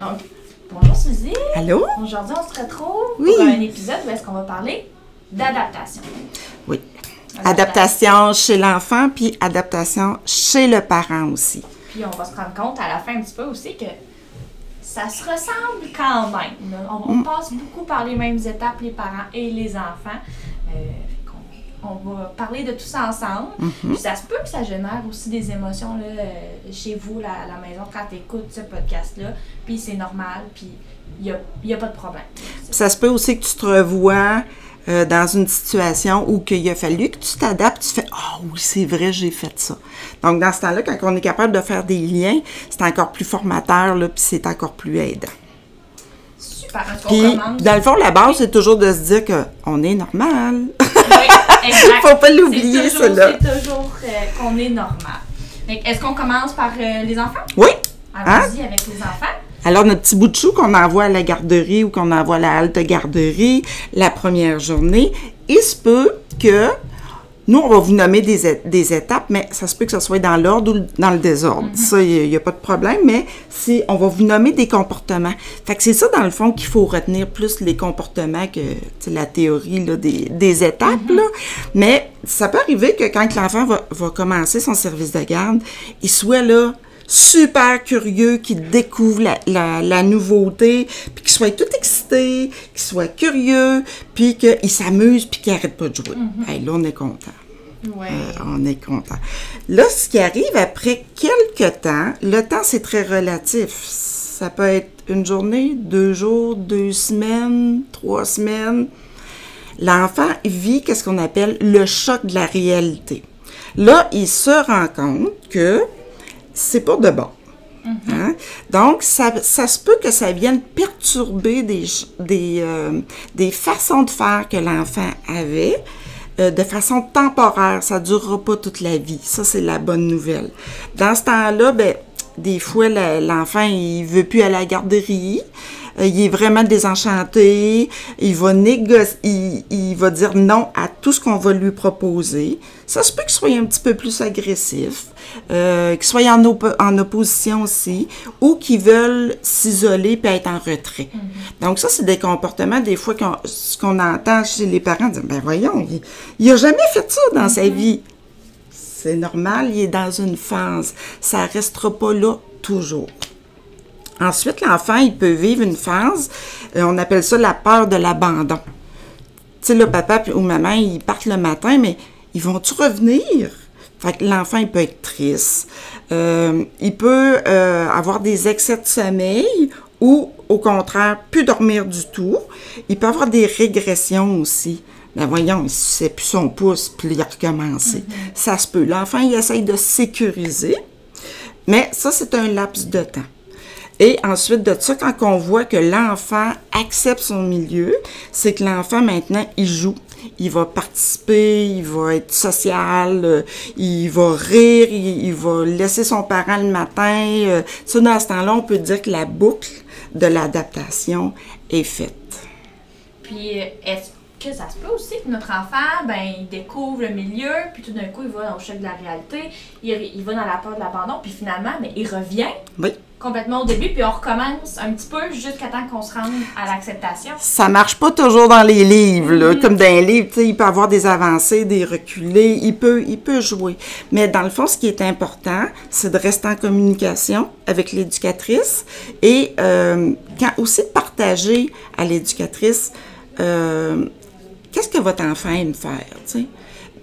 Donc, bonjour Suzy. Allô? Aujourd'hui, on se retrouve Oui. pour un épisode où est-ce qu'on va parler d'adaptation. Oui. Adaptation chez l'enfant, puis adaptation chez le parent aussi. Puis on va se rendre compte à la fin un petit peu aussi que ça se ressemble quand même. Là. On passe beaucoup par les mêmes étapes, les parents et les enfants. On va parler de tout ça ensemble. Puis ça se peut que ça génère aussi des émotions là, chez vous, à la maison, quand tu écoutes ce podcast-là. Puis c'est normal, puis il n'y a pas de problème. Ça se peut aussi que tu te revois dans une situation où il a fallu que tu t'adaptes, tu fais « Ah oui, c'est vrai, j'ai fait ça ». Donc, dans ce temps-là, quand on est capable de faire des liens, c'est encore plus formateur, là, puis c'est encore plus aidant. Super. Puis, dans le fond, la base, c'est toujours de se dire qu'on est normal. Oui, exact. Faut pas l'oublier, ça, là. C'est toujours qu'on est normal. Est-ce qu'on commence par les enfants? Oui. Allons-y avec les enfants. Alors, notre petit bout de chou qu'on envoie à la garderie ou qu'on envoie à la halte garderie la première journée, il se peut que nous, on va vous nommer des étapes, mais ça se peut que ce soit dans l'ordre ou dans le désordre. Ça, il n'y a pas de problème, mais on va vous nommer des comportements. Fait que c'est ça, dans le fond, qu'il faut retenir plus les comportements que la théorie là, des étapes. Là. Mais ça peut arriver que quand l'enfant va commencer son service de garde, il soit là super curieux, qu'il découvre la nouveauté, puis qu'il soit tout excité, qu'il soit curieux, puis qu'il s'amuse, puis qu'il n'arrête pas de jouer. Hey, là, on est content. Ouais. On est content. Là, ce qui arrive après quelques temps, le temps, c'est très relatif. Ça peut être une journée, 2 jours, 2 semaines, 3 semaines. L'enfant vit qu'est-ce qu'on appelle le choc de la réalité. Là, il se rend compte que c'est pas de bon. Hein? Donc, ça se peut que ça vienne perturber des façons de faire que l'enfant avait de façon temporaire. Ça ne durera pas toute la vie. Ça, c'est la bonne nouvelle. Dans ce temps-là, des fois, l'enfant, il veut plus aller à la garderie. Il est vraiment désenchanté. Il va négocier, il va dire non à tout ce qu'on va lui proposer. Ça se peut qu'il soit un petit peu plus agressif, qu'il soit en opposition aussi, ou qu'il veulent s'isoler puis être en retrait. Donc ça, c'est des comportements, des fois, ce qu'on entend chez les parents, dire, ben voyons, il n'a jamais fait ça dans sa vie. C'est normal, il est dans une phase. Ça ne restera pas là toujours. Ensuite, l'enfant, il peut vivre une phase, on appelle ça la peur de l'abandon. Tu sais, le papa ou maman, ils partent le matin, mais ils vont-tu revenir? Fait que l'enfant, il peut être triste. Il peut avoir des excès de sommeil ou, au contraire, plus dormir du tout. Il peut avoir des régressions aussi. Ben voyons, il ne sait plus son pouce, puis il a recommencé. Ça se peut. L'enfant, il essaye de sécuriser, mais ça, c'est un laps de temps. Et ensuite de ça, quand on voit que l'enfant accepte son milieu, c'est que l'enfant, maintenant, il joue. Il va participer, il va être social, il va rire, il va laisser son parent le matin. Ça, dans ce temps-là, on peut dire que la boucle de l'adaptation est faite. Puis, est-ce que ça se peut aussi que notre enfant, il découvre le milieu, puis tout d'un coup, il va au choc de la réalité, il va dans la peur de l'abandon, puis finalement, il revient complètement au début, puis on recommence un petit peu jusqu'à temps qu'on se rende à l'acceptation. Ça marche pas toujours dans les livres, là, comme dans les livres, tu sais, il peut avoir des avancées, des reculés, il peut jouer. Mais dans le fond, ce qui est important, c'est de rester en communication avec l'éducatrice et aussi de partager à l'éducatrice qu'est-ce que votre enfant aime faire, tu sais.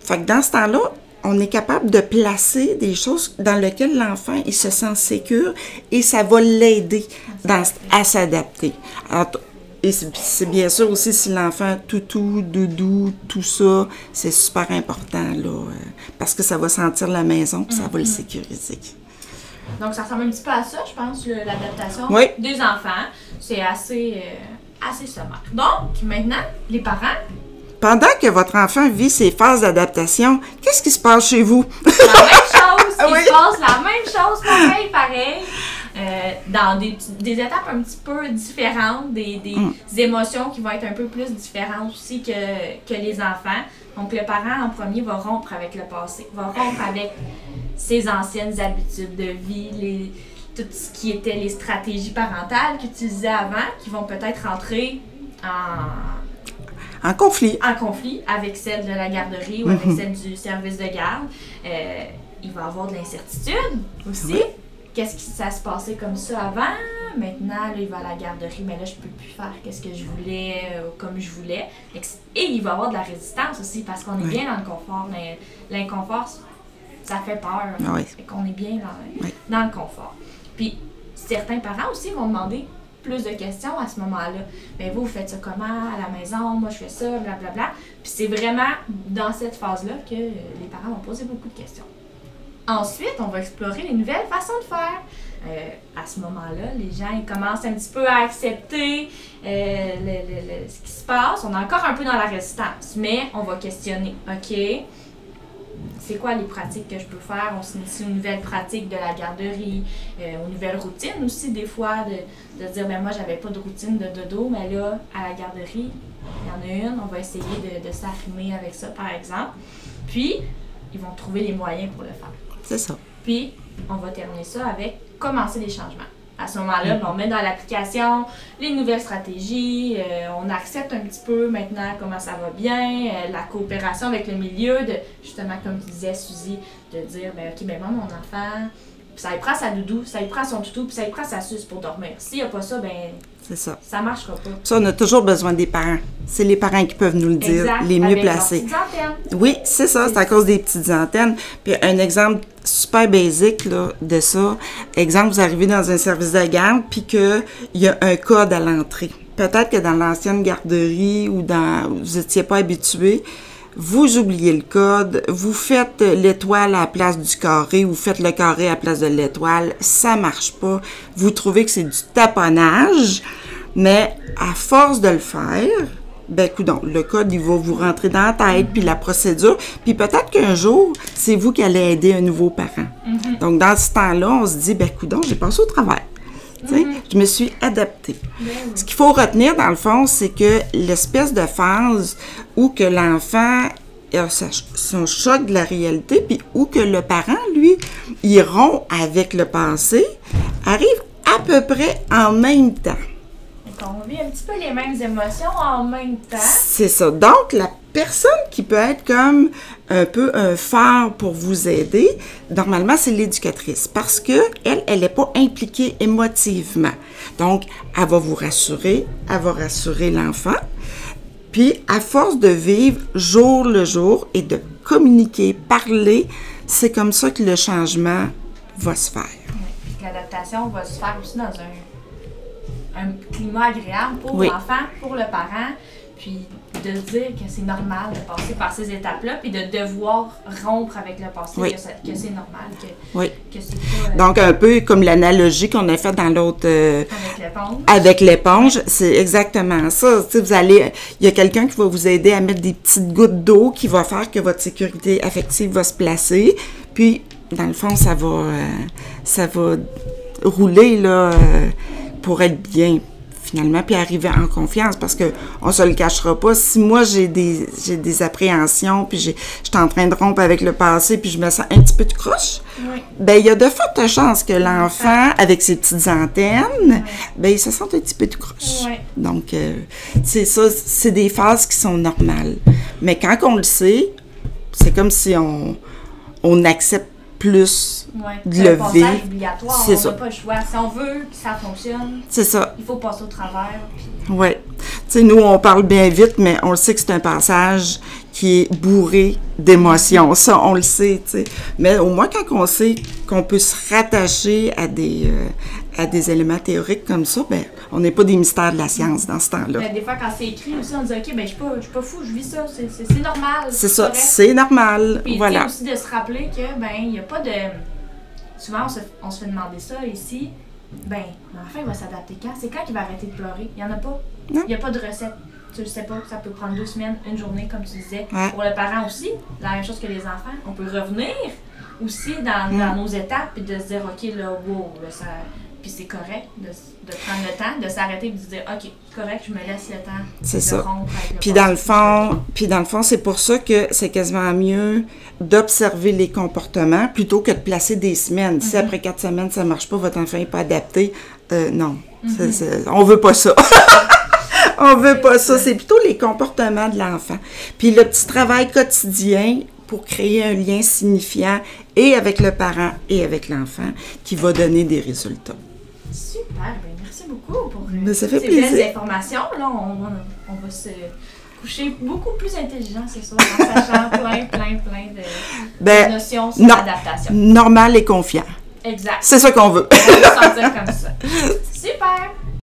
Fait que dans ce temps-là, on est capable de placer des choses dans lesquelles l'enfant, il se sent sécure et ça va l'aider à s'adapter. Alors, et c'est bien sûr aussi si l'enfant toutou, doudou, tout ça, c'est super important, là, parce que ça va sentir la maison et ça va le sécuriser. Donc, ça ressemble un petit peu à ça, je pense, l'adaptation des enfants. C'est assez sommaire. Donc, maintenant, les parents... Pendant que votre enfant vit ses phases d'adaptation, qu'est-ce qui se passe chez vous? La même chose! Il se passe la même chose, pareil. Dans des étapes un petit peu différentes, des émotions qui vont être un peu plus différentes aussi que les enfants. Donc, le parent, en premier, va rompre avec le passé, va rompre avec ses anciennes habitudes de vie, tout ce qui était les stratégies parentales qu'ils utilisaient avant, qui vont peut-être rentrer en conflit avec celle de la garderie ou avec celle du service de garde. Il va y avoir de l'incertitude aussi. Oui. Qu'est-ce qui ça se passait comme ça avant? Maintenant, là, il va à la garderie, mais là, je peux plus faire qu'est-ce que je voulais, comme je voulais. Et il va y avoir de la résistance aussi, parce qu'on est bien dans le confort. L'inconfort, ça fait peur. Oui. Fait qu'on est bien dans le confort. Puis, certains parents aussi vont demander plus de questions à ce moment-là. Bien, vous faites ça comment à la maison? Moi, je fais ça, blablabla. Puis, c'est vraiment dans cette phase-là que les parents vont poser beaucoup de questions. Ensuite, on va explorer les nouvelles façons de faire. À ce moment-là, les gens ils commencent un petit peu à accepter ce qui se passe. On est encore un peu dans la résistance, mais on va questionner. OK, c'est quoi les pratiques que je peux faire? On s'initie aux nouvelles pratiques de la garderie, aux nouvelles routines aussi, des fois, de dire, ben moi, j'avais pas de routine de dodo, mais là, à la garderie, il y en a une. On va essayer de s'arrimer avec ça, par exemple. Puis, ils vont trouver les moyens pour le faire. C'est ça. Puis, on va terminer ça avec commencer les changements. À ce moment-là, on met dans l'application les nouvelles stratégies, on accepte un petit peu maintenant comment ça va bien, la coopération avec le milieu, justement, comme tu disais, Suzy, de dire, ben OK, ben moi, mon enfant, ça lui prend sa doudou, ça lui prend son toutou, puis ça lui prend sa suce pour dormir. S'il n'y a pas ça, ben c'est ça. Ça ne marchera pas. Ça, on a toujours besoin des parents. C'est les parents qui peuvent nous le dire, exact, les mieux avec placés. Leurs petites antennes. Oui, c'est ça, c'est à cause des petites antennes. Puis un exemple super basique là, de ça, exemple, vous arrivez dans un service de garde, puis qu'il y a un code à l'entrée. Peut-être que dans l'ancienne garderie ou vous n'étiez pas habitué, vous oubliez le code, vous faites l'étoile à la place du carré, vous faites le carré à la place de l'étoile, ça marche pas. Vous trouvez que c'est du taponnage, mais à force de le faire, ben coudonc, le code, il va vous rentrer dans la tête, puis la procédure, puis peut-être qu'un jour, c'est vous qui allez aider un nouveau parent. Donc, dans ce temps-là, on se dit, ben coudonc, j'ai passé au travers. Je me suis adaptée. Ce qu'il faut retenir, dans le fond, c'est que l'espèce de phase où que l'enfant a son choc de la réalité, puis où que le parent, lui, il rompt avec le passé, arrive à peu près en même temps. Donc, on vit un petit peu les mêmes émotions en même temps. C'est ça. Donc, la personne qui peut être comme un peu un phare pour vous aider, normalement, c'est l'éducatrice parce qu'elle n'est pas impliquée émotivement. Donc, elle va vous rassurer, elle va rassurer l'enfant. Puis, à force de vivre jour le jour et de communiquer, parler, c'est comme ça que le changement va se faire. Oui, puis que l'adaptation va se faire aussi dans un climat agréable pour l'enfant, pour le parent, puis de dire que c'est normal de passer par ces étapes-là, puis de devoir rompre avec le passé, que c'est normal, que c'est pas... Donc, un peu comme l'analogie qu'on a faite dans l'autre... avec l'éponge. Avec l'éponge, c'est exactement ça. Tu sais, il y a quelqu'un qui va vous aider à mettre des petites gouttes d'eau qui va faire que votre sécurité affective va se placer, puis, dans le fond, ça va rouler, là... pour être bien, finalement, puis arriver en confiance, parce que on se le cachera pas. Si moi, j'ai des appréhensions, puis je suis en train de rompre avec le passé, puis je me sens un petit peu de croche, ben il y a de fortes chances que l'enfant, avec ses petites antennes, ben il se sente un petit peu de croche. Donc, c'est ça, c'est des phases qui sont normales. Mais quand on le sait, c'est comme si on accepte plus de le vivre. C'est obligatoire, on n'a pas le choix. Si on veut que ça fonctionne, c'est ça. Il faut passer au travers. Oui. Tu sais, nous, on parle bien vite, mais on le sait que c'est un passage qui est bourré d'émotions. Ça, on le sait, tu sais. Mais au moins, quand on sait qu'on peut se rattacher à des éléments théoriques comme ça, ben on n'est pas des mystères de la science dans ce temps-là. Ben, des fois, quand c'est écrit aussi, on dit « OK, ben je suis pas fou, je vis ça, c'est normal. » C'est ça, c'est normal. Puis voilà. aussi de se rappeler que, ben, il n'y a pas de... Souvent, on se fait demander ça ici. Ben, l'enfant, il va s'adapter quand? C'est quand qu'il va arrêter de pleurer? Il n'y en a pas. Il n'y a pas de recette. Tu le sais pas, ça peut prendre 2 semaines, 1 journée, comme tu disais. Pour le parent aussi, la même chose que les enfants. On peut revenir aussi dans nos étapes et de se dire, OK, là, wow, là, Puis c'est correct de prendre le temps, de s'arrêter et de se dire, OK, correct, je me laisse le temps C'est de ça. rompre avec le Puis passé. dans le fond, c'est pour ça que c'est quasiment mieux d'observer les comportements plutôt que de placer des semaines. Si après 4 semaines, ça marche pas, votre enfant n'est pas adapté, non. On veut pas ça. On veut pas ça. C'est plutôt les comportements de l'enfant. Puis le petit travail quotidien pour créer un lien signifiant et avec le parent et avec l'enfant qui va donner des résultats. Super, bien, merci beaucoup pour Ça fait ces plaisir. belles informations. Là, on va se coucher beaucoup plus intelligent ce soir en sachant plein de notions sur l'adaptation. Normal et confiant. Exact. C'est ça qu'on veut. On va se sentir comme ça. Super!